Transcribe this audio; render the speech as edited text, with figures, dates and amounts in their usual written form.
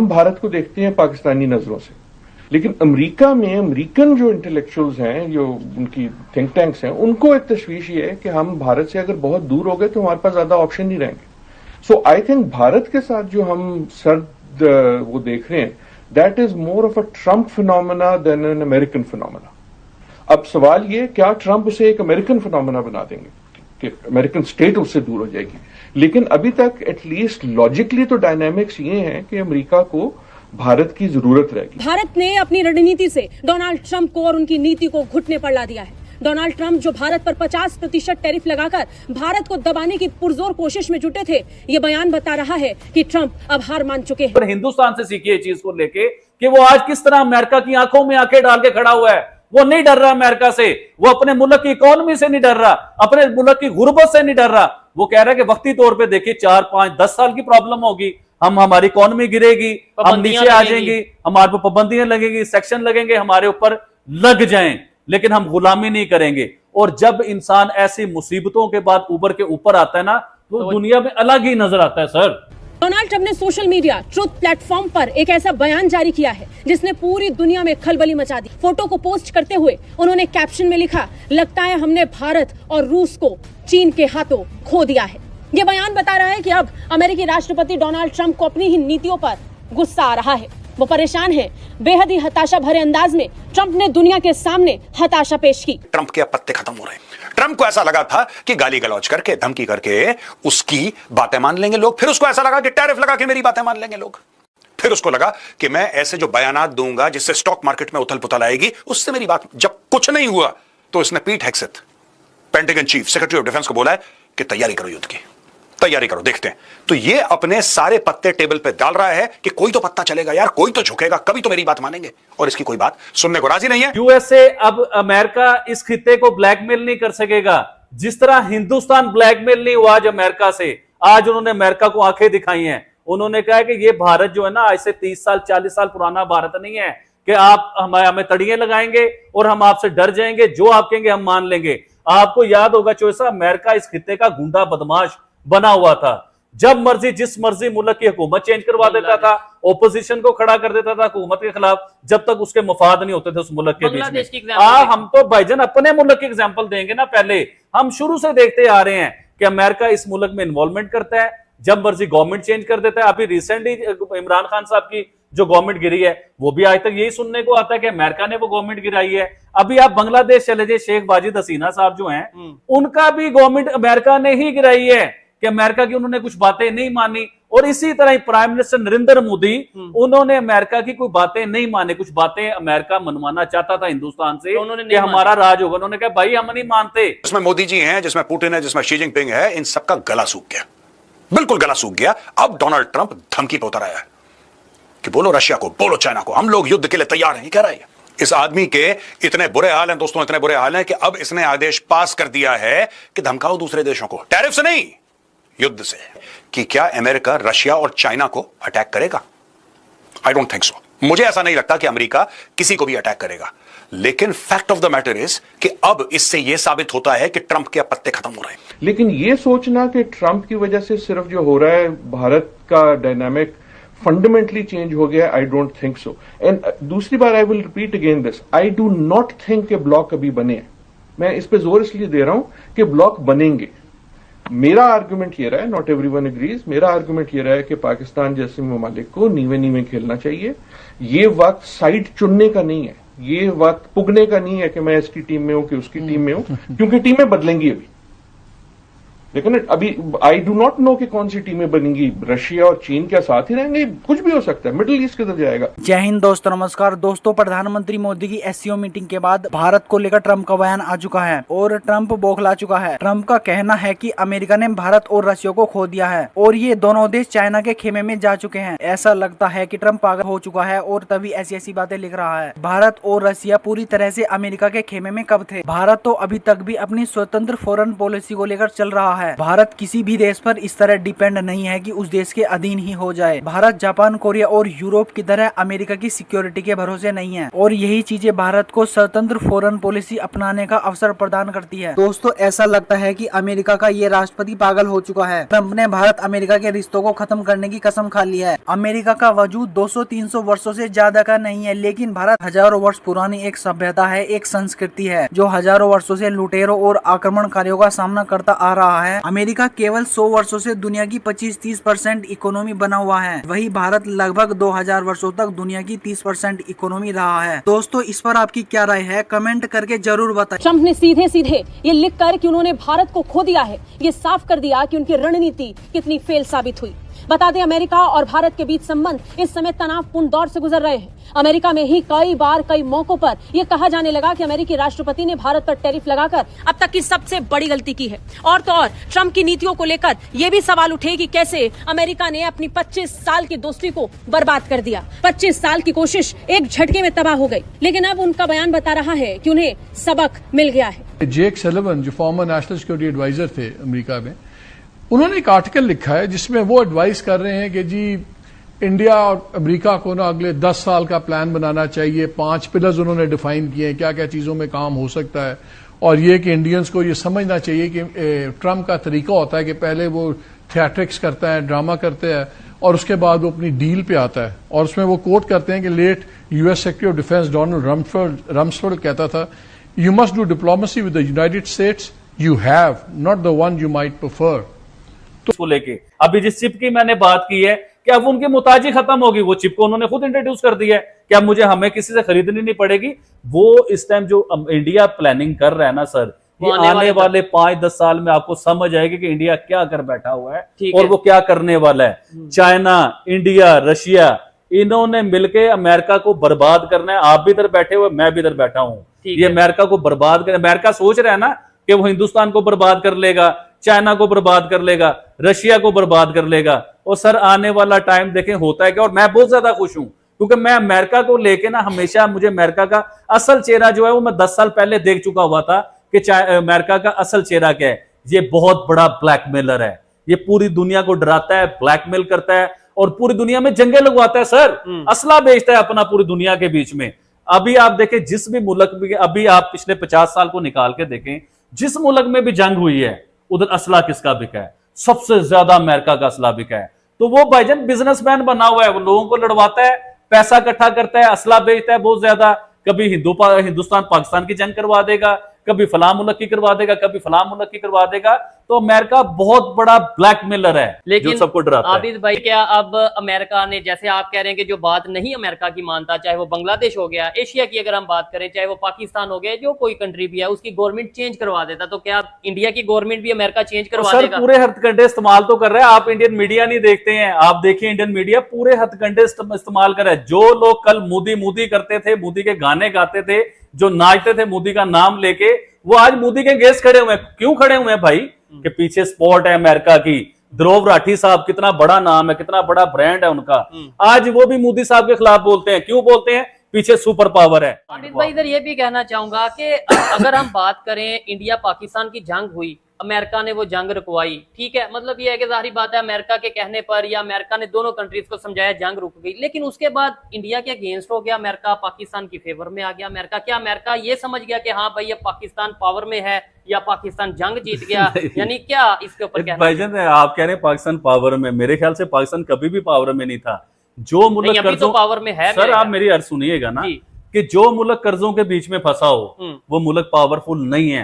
हम भारत को देखते हैं पाकिस्तानी नजरों से, लेकिन अमेरिका में अमेरिकन जो इंटेलेक्चुअल्स हैं, जो उनकी थिंक टैंक्स हैं, उनको एक तशवीश ये है कि हम भारत से अगर बहुत दूर हो गए तो हमारे पास ज्यादा ऑप्शन नहीं रहेंगे। सो आई थिंक भारत के साथ जो हम सर्द वो देख रहे हैं, that is more of a Trump phenomena than an American phenomena. अब सवाल ये, क्या ट्रम्प उसे एक अमेरिकन फिनोमेना बना देंगे कि अमेरिकन स्टेट उससे दूर हो जाएगी? लेकिन अभी तक एटलीस्ट लॉजिकली तो डायनामिक्स ये हैं कि अमेरिका को भारत की जरूरत रहेगी। भारत ने अपनी रणनीति से डोनाल्ड ट्रंप को और उनकी नीति को घुटने पर ला दिया है। डोनाल्ड ट्रंप जो भारत पर 50% टैरिफ लगाकर भारत को दबाने की पुरजोर कोशिश में जुटे थे, ये बयान बता रहा है कि ट्रंप अब हार मान चुके हैं। हिंदुस्तान से सीखिए चीज को लेके कि वो आज किस तरह अमेरिका की आंखों में आंखें डाल के खड़ा हुआ है। वो नहीं डर रहा अमेरिका से, वो अपने मुल्क की इकोनॉमी से नहीं डर रहा, अपने मुल्क की गुर्बत से नहीं डर रहा। वो कह रहा है कि वक्ती तौर पे देखिए 4, 5, 10 साल की प्रॉब्लम होगी, हमारी इकोनॉमी गिरेगी, हम नीचे आ जाएंगे, हमारे पर पाबंदियां लगेंगी, सेक्शन लगेंगे, हमारे ऊपर लग जाएं, लेकिन हम गुलामी नहीं करेंगे। और जब इंसान ऐसी मुसीबतों के बाद उबर के ऊपर आता है ना, तो दुनिया में अलग ही नजर आता है सर। डोनाल्ड ट्रंप ने सोशल मीडिया ट्रुथ प्लेटफॉर्म पर एक ऐसा बयान जारी किया है जिसने पूरी दुनिया में खलबली मचा दी। फोटो को पोस्ट करते हुए उन्होंने कैप्शन में लिखा, लगता है हमने भारत और रूस को चीन के हाथों खो दिया है। ये बयान बता रहा है कि अब अमेरिकी राष्ट्रपति डोनाल्ड ट्रंप को अपनी ही नीतियों पर गुस्सा आ रहा है। वो परेशान है। बेहद ही हताशा भरे अंदाज में ट्रंप ने दुनिया के सामने हताशा पेश की। ट्रंप के अब पत्ते खत्म हो रहे हैं। ट्रंप को ऐसा लगा था कि गाली गलौज करके, धमकी करके उसकी बातें मान लेंगे लोग। फिर उसको ऐसा लगा कि टैरिफ लगा के मेरी बातें मान लेंगे लोग। फिर उसको लगा कि मैं ऐसे जो बयानात दूंगा जिससे स्टॉक मार्केट में उथल पुथल आएगी, उससे मेरी बात। जब कुछ नहीं हुआ तो इसने Pete Hegseth, Pentagon chief, secretary of defence को बोला है कि तैयारी करो, युद्ध की तैयारी करो, देखते हैं। तो ये अपने सारे पत्ते टेबल पे डाल रहा है कि कोई तो पत्ता चलेगा यार, कोई तो झुकेगा, कभी तो मेरी बात मानेंगे। और इसकी कोई बात सुनने को राजी नहीं है। यूएसए अब अमेरिका इस खित्ते को ब्लैकमेल नहीं कर सकेगा, जिस तरह हिंदुस्तान ब्लैकमेल नहीं हुआ आज अमेरिका से। आज उन्होंने अमेरिका को आंखें दिखाई हैं। उन्होंने कहा है कि ये भारत जो है ना, आज से 30 साल 40 साल पुराना भारत नहीं है कि आप हमें तड़िए लगाएंगे और हम आपसे डर जाएंगे, जो आप कहेंगे हम मान लेंगे। आपको याद होगा चोइसा, अमेरिका इस खित्ते का गुंडा बदमाश बना हुआ था। जब मर्जी जिस मर्जी मुल्क की हुकूमत चेंज करवा देता था, ओपोजिशन को खड़ा कर देता था हुकूमत के खिलाफ, जब तक उसके मफाद नहीं होते थे उस मुल्क के बीच में। हम तो भाईजान अपने मुल्क की एग्जांपल देंगे ना। पहले हम शुरू से देखते आ रहे हैं कि अमेरिका इस मुल्क में इन्वॉल्वमेंट करता है, जब मर्जी गवर्नमेंट चेंज कर देता है। अभी रिसेंटली इमरान खान साहब की जो गवर्नमेंट गिरी है, वो भी आज तक यही सुनने को आता है कि अमेरिका ने वो गवर्नमेंट गिराई है। अभी आप बांग्लादेश चले जाइए, शेख वाजिद हसीना साहब जो हैं, उनका भी गवर्नमेंट अमेरिका ने ही गिराई है कि अमेरिका की उन्होंने कुछ बातें नहीं मानी। और इसी तरह ही प्राइम मिनिस्टर नरेंद्र मोदी, उन्होंने अमेरिका की कोई बातें नहीं मानी। कुछ बातें अमेरिका मनवाना चाहता था हिंदुस्तान से कि हमारा राज होगा, उन्होंने कहा भाई हम नहीं मानते। जिसमें मोदी जी हैं, जिसमें पुतिन है, जिसमें शी जिनपिंग है, इन सबका गला सूख गया, बिल्कुल गला सूख गया। अब डोनाल्ड ट्रंप धमकी पे उतर आया है कि बोलो रशिया को, बोलो चाइना को, हम लोग युद्ध के लिए तैयार हैं, कह रहा है। इस आदमी के इतने बुरे हाल हैं दोस्तों, इतने बुरे हाल हैं कि अब इसने आदेश पास कर दिया है कि धमकाओ दूसरे देशों को, टैरिफ से नहीं, युद्ध से। कि क्या अमेरिका रशिया और चाइना को अटैक करेगा? आई डोंट थिंक सो। मुझे ऐसा नहीं लगता कि अमेरिका किसी को भी अटैक करेगा। लेकिन fact of the matter is कि अब इससे यह साबित होता है कि ट्रंप के पत्ते खत्म हो रहे हैं। लेकिन यह सोचना कि ट्रंप की वजह से सिर्फ जो हो रहा है भारत का डायनामिक फंडामेंटली चेंज हो गया, I don't think so. And दूसरी बार I will repeat again this, I do not think कि ब्लॉक अभी बने हैं। मैं इस पे जोर इसलिए दे रहा हूं कि ब्लॉक बनेंगे। मेरा आर्गुमेंट ये रहा है, नॉट एवरीवन एग्रीज, मेरा आर्गुमेंट ये रहा है कि पाकिस्तान जैसे ममालिक को नीवे नीवे खेलना चाहिए। ये वक्त साइड चुनने का नहीं है, ये वक्त पुगने का नहीं है कि मैं इसकी टीम में हूं कि उसकी टीम में हूं, क्योंकि टीमें बदलेंगी अभी। लेकिन अभी आई डू नॉट नो कि कौन सी टीमें बनेंगी। रशिया और चीन क्या साथ ही रहेंगे? कुछ भी हो सकता है, मिडिल ईस्ट किधर जाएगा। जय हिंद दोस्तों, नमस्कार दोस्तों। प्रधानमंत्री मोदी की एससीओ मीटिंग के बाद भारत को लेकर ट्रंप का बयान आ चुका है और ट्रंप बौखला चुका है। ट्रंप का कहना है कि अमेरिका ने भारत और रशिया को खो दिया है और ये दोनों देश चाइना के खेमे में जा चुके हैं। ऐसा लगता है कि ट्रंप पागल हो चुका है और तभी ऐसी बातें लिख रहा है। भारत और रशिया पूरी तरह से अमेरिका के खेमे में कब थे? भारत तो अभी तक भी अपनी स्वतंत्र फॉरेन पॉलिसी को लेकर चल रहा है। भारत किसी भी देश पर इस तरह डिपेंड नहीं है कि उस देश के अधीन ही हो जाए। भारत जापान, कोरिया और यूरोप की तरह अमेरिका की सिक्योरिटी के भरोसे नहीं है और यही चीजें भारत को स्वतंत्र फॉरेन पॉलिसी अपनाने का अवसर प्रदान करती है। दोस्तों, ऐसा लगता है कि अमेरिका का ये राष्ट्रपति पागल हो चुका है। ट्रंप ने भारत अमेरिका के रिश्तों को खत्म करने की कसम खा ली है। अमेरिका का वजूद 200-300 वर्षों से ज्यादा का नहीं है, लेकिन भारत हजारों वर्ष पुरानी एक सभ्यता है, एक संस्कृति है जो हजारों वर्षों से लुटेरों और आक्रमणकारियों का सामना करता आ रहा है। अमेरिका केवल 100 वर्षों से दुनिया की 25-30% इकोनॉमी बना हुआ है, वही भारत लगभग 2000 वर्षों तक दुनिया की 30% इकोनॉमी रहा है। दोस्तों, इस पर आपकी क्या राय है? कमेंट करके जरूर बताएं। ट्रंप ने सीधे सीधे ये लिखकर कि उन्होंने भारत को खो दिया है, ये साफ कर दिया कि उनकी रणनीति कितनी फेल साबित हुई। बता दें, अमेरिका और भारत के बीच संबंध इस समय तनावपूर्ण दौर से गुजर रहे हैं। अमेरिका में ही कई बार कई मौकों पर यह कहा जाने लगा कि अमेरिकी राष्ट्रपति ने भारत पर टैरिफ लगाकर अब तक की सबसे बड़ी गलती की है। और तो और ट्रंप की नीतियों को लेकर यह भी सवाल उठे कि कैसे अमेरिका ने अपनी 25 साल की दोस्ती को बर्बाद कर दिया। 25 साल की कोशिश एक झटके में तबाह हो गई। लेकिन अब उनका बयान बता रहा है कि उन्हें सबक मिल गया है। जेक सलिवन, जो फॉर्मर नेशनल सिक्योरिटी एडवाइजर थे अमेरिका में, उन्होंने एक आर्टिकल लिखा है जिसमें वो एडवाइस कर रहे हैं कि जी इंडिया और अमेरिका को ना अगले 10 साल का प्लान बनाना चाहिए। 5 पिलर्स उन्होंने डिफाइन किए हैं, क्या क्या चीजों में काम हो सकता है। और ये कि इंडियंस को ये समझना चाहिए कि ट्रंप का तरीका होता है कि पहले वो थिएट्रिक्स करता है, ड्रामा करते हैं, और उसके बाद वो अपनी डील पे आता है। और उसमें वो कोट करते हैं कि late US secretary of defence Donald Rumsfeld कहता था, you must do diplomacy with the United States you have, not the one you might prefer. को लेके अभी जिस चिप की मैंने बात की है कि अब उनकी मुताजी खत्म होगी। वो चिप को उन्होंने खुद इंट्रोड्यूस कर दिया है कि अब हमें किसी से खरीदनी नहीं पड़ेगी। वो इस टाइम जो इंडिया प्लानिंग कर रहा है ना सर, ये आने वाले 5-10 साल में आपको समझ आएगी कि इंडिया क्या कर बैठा हुआ है और वो क्या करने वाला है। चाइना, इंडिया, रशिया, इन्होंने मिलके अमेरिका को बर्बाद करना है। आप भी इधर बैठे हुए, मैं भी इधर बैठा हूं। ये अमेरिका को बर्बाद कर, अमेरिका सोच रहा है ना कि वो हिंदुस्तान को बर्बाद कर लेगा, चाइना को बर्बाद कर लेगा, रशिया को बर्बाद कर लेगा। और सर आने वाला टाइम देखें होता है क्या। और मैं बहुत ज्यादा खुश हूं क्योंकि मैं अमेरिका को लेके ना हमेशा, मुझे अमेरिका का असल चेहरा जो है वो मैं 10 साल पहले देख चुका हुआ था कि अमेरिका का असल चेहरा क्या है। ये बहुत बड़ा ब्लैकमेलर है, ये पूरी दुनिया को डराता है, ब्लैकमेल करता है और पूरी दुनिया में जंगे लगवाता है सर, असला बेचता है अपना पूरी दुनिया के बीच में। अभी आप देखें जिस भी मुल्क में, अभी आप पिछले 50 साल को निकाल के देखें, जिस मुल्क में भी जंग हुई है उधर असला किसका बिका है? सबसे ज्यादा अमेरिका का असला बिका है। तो वो भाईजान बिजनेसमैन बना हुआ है, वो लोगों को लड़वाता है, पैसा इकट्ठा करता है, असला बेचता है बहुत ज्यादा। कभी हिंदुस्तान पाकिस्तान की जंग करवा देगा, कभी फलां मुल्क की करवा देगा, कभी फलां मुल्क की करवा देगा। तो अमेरिका बहुत बड़ा ब्लैकमेलर है, लेकिन जो सबको डराता है। आबिद भाई, क्या अब अमेरिका ने, जैसे आप कह रहे हैं कि जो बात नहीं अमेरिका की मानता, चाहे वो बांग्लादेश हो गया, एशिया की अगर हम बात करें, चाहे वो पाकिस्तान हो गया, जो कोई कंट्री भी है, उसकी गवर्नमेंट चेंज करवा देता, तो क्या इंडिया की गवर्नमेंट भी अमेरिका चेंज करवा सर देगा? पूरे हथकंडे इस्तेमाल तो कर रहे हैं। आप इंडियन मीडिया नहीं देखते हैं, आप देखिए इंडियन मीडिया पूरे हथकंडे इस्तेमाल कर रहा है। जो लोग कल मोदी मोदी करते थे, मोदी के गाने गाते थे, जो नाचते थे मोदी का नाम लेके, वो आज मोदी के अगेंस्ट खड़े हुए हैं। क्यों खड़े हुए हैं भाई? कि पीछे स्पॉट है अमेरिका की। ध्रुव राठी साहब, कितना बड़ा नाम है, कितना बड़ा ब्रांड है उनका, आज वो भी मोदी साहब के खिलाफ बोलते हैं। क्यों बोलते हैं? पीछे सुपर पावर है। आबिद भाई, इधर ये भी कहना चाहूंगा कि अगर हम बात करें, इंडिया पाकिस्तान की जंग हुई, अमेरिका ने वो जंग रुकवाई, ठीक है, मतलब ये है कि जाहिर बात है अमेरिका के कहने पर या अमेरिका ने दोनों कंट्रीज को समझाया, जंग रुक गई। लेकिन उसके बाद इंडिया के अगेंस्ट हो गया, अमेरिका पाकिस्तान की फेवर में आ गया। अमेरिका ये समझ गया कि हाँ भाई अब पाकिस्तान पावर में है या पाकिस्तान जंग जीत गया, यानी क्या इसके ऊपर कहना? भाईजान आप कह रहे हैं पाकिस्तान पावर में, मेरे ख्याल से पाकिस्तान कभी भी पावर में नहीं था। जो मुल्क कर्जों, तो पावर में है सर आप मेरी अर्ज सुनिएगा ना, कि जो मुल्क कर्जों के बीच में फंसा हो वो मुल्क पावरफुल नहीं है।